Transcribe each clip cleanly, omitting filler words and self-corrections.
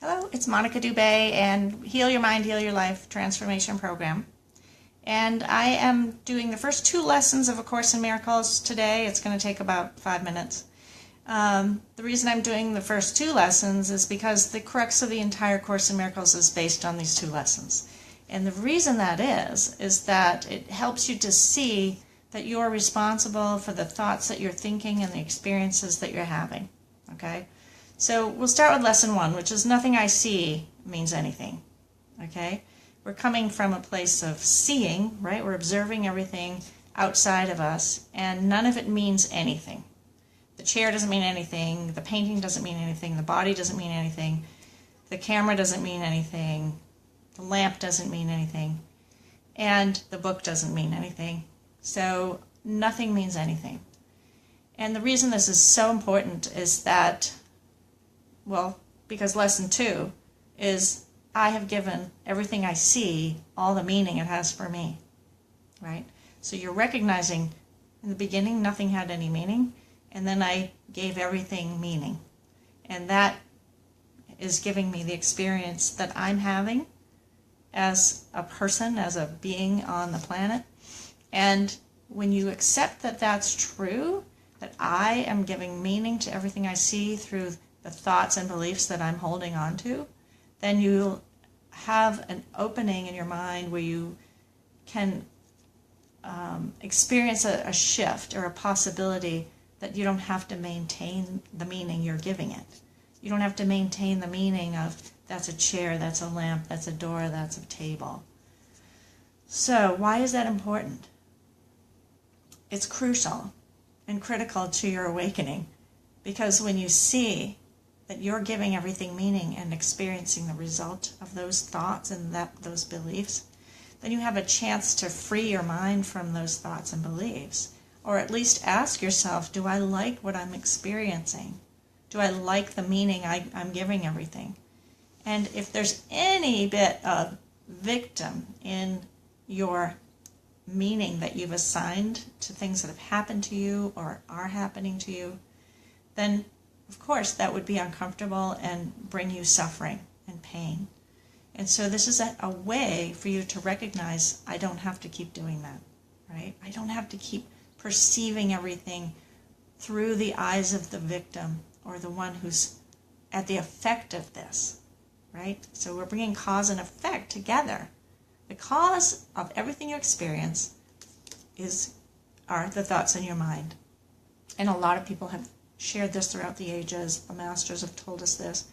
Hello, it's Monica Dubay and Heal Your Mind, Heal Your Life Transformation Program. And I am doing the first 2 lessons of A Course in Miracles today. It's going to take about 5 minutes. The reason I'm doing the first 2 lessons is because the crux of the entire Course in Miracles is based on these 2 lessons. And the reason that is that it helps you to see that you're responsible for the thoughts that you're thinking and the experiences that you're having. Okay? So we'll start with lesson 1, which is nothing I see means anything. Okay? We're coming from a place of seeing, right? We're observing everything outside of us, and none of it means anything. The chair doesn't mean anything, the painting doesn't mean anything, the body doesn't mean anything, the camera doesn't mean anything, the lamp doesn't mean anything, and the book doesn't mean anything. So nothing means anything. And the reason this is so important is that, well, because lesson 2 is I have given everything I see all the meaning it has for me, right? So you're recognizing in the beginning nothing had any meaning, and then I gave everything meaning. And that is giving me the experience that I'm having as a person, as a being on the planet. And when you accept that that's true, that I am giving meaning to everything I see through the thoughts and beliefs that I'm holding on to, then you'll have an opening in your mind where you can experience a shift or a possibility that you don't have to maintain the meaning you're giving it. You don't have to maintain the meaning of that's a chair, that's a lamp, that's a door, that's a table. So why is that important? It's crucial and critical to your awakening, because when you see that you're giving everything meaning and experiencing the result of those thoughts and those beliefs, then you have a chance to free your mind from those thoughts and beliefs. Or at least ask yourself, do I like what I'm experiencing? Do I like the meaning I'm giving everything? And if there's any bit of victim in your meaning that you've assigned to things that have happened to you or are happening to you, then of course that would be uncomfortable and bring you suffering and pain. And so this is a way for you to recognize, I don't have to keep doing that, right? I don't have to keep perceiving everything through the eyes of the victim or the one who's at the effect of this, right? So we're bringing cause and effect together. The cause of everything you experience are the thoughts in your mind. And a lot of people have shared this throughout the ages. The masters have told us this.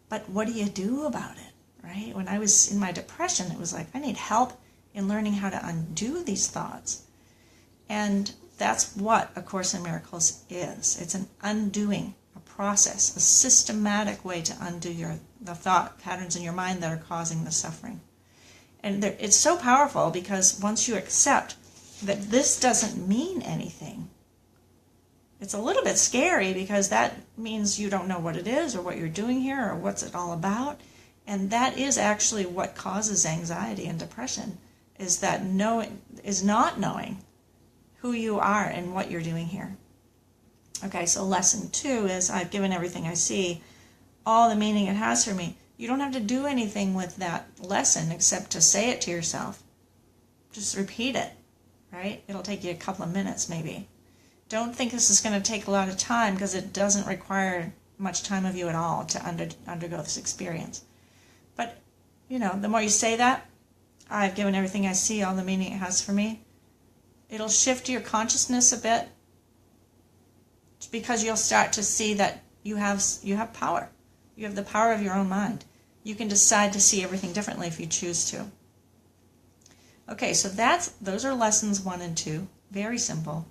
But what do you do about it, right? When I was in my depression, it was like, I need help in learning how to undo these thoughts. And that's what A Course in Miracles is. It's an undoing, a process, a systematic way to undo the thought patterns in your mind that are causing the suffering. And it's so powerful because once you accept that this doesn't mean anything, it's a little bit scary because that means you don't know what it is or what you're doing here or what's it all about. And that is actually what causes anxiety and depression, is not knowing who you are and what you're doing here. Okay, so lesson 2 is I've given everything I see all the meaning it has for me. You don't have to do anything with that lesson except to say it to yourself. Just repeat it, right? It'll take you a couple of minutes maybe. Don't think this is going to take a lot of time, because it doesn't require much time of you at all to undergo this experience. But, the more you say that, I've given everything I see all the meaning it has for me, it'll shift your consciousness a bit, because you'll start to see that you have power. You have the power of your own mind. You can decide to see everything differently if you choose to. Okay, so those are lessons 1 and 2. Very simple,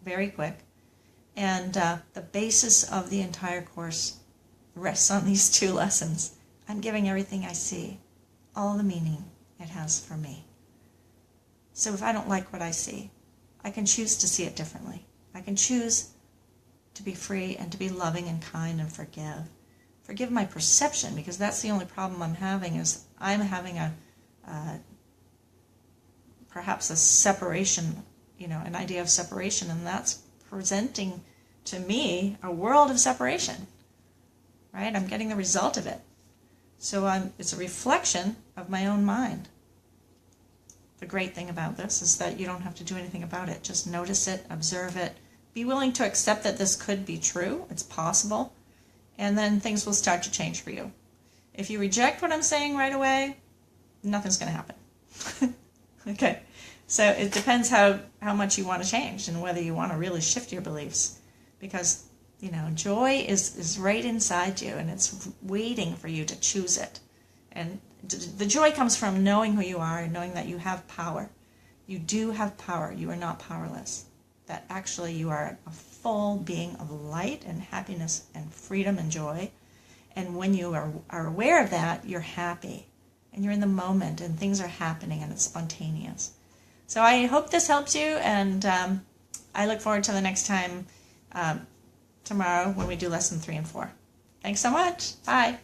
very quick. And the basis of the entire course rests on these 2 lessons. I'm giving everything I see all the meaning it has for me. So if I don't like what I see, I can choose to see it differently. I can choose to be free and to be loving and kind and forgive. Forgive my perception, because that's the only problem I'm having, is I'm having perhaps a separation, an idea of separation, and that's presenting to me a world of separation, right? I'm getting the result of it. So it's a reflection of my own mind. The great thing about this is that you don't have to do anything about it. Just notice it, observe it, be willing to accept that this could be true, it's possible, and then things will start to change for you. If you reject what I'm saying right away, nothing's going to happen. Okay, so it depends how much you want to change and whether you want to really shift your beliefs, because joy is right inside you, and it's waiting for you to choose it. And the joy comes from knowing who you are and knowing that you have power. You do have power. You are not powerless. That actually you are a full being of light and happiness and freedom and joy. And when you are aware of that, you're happy. And you're in the moment, and things are happening, and it's spontaneous. So I hope this helps you, and I look forward to the next time tomorrow when we do lesson 3 and 4. Thanks so much. Bye.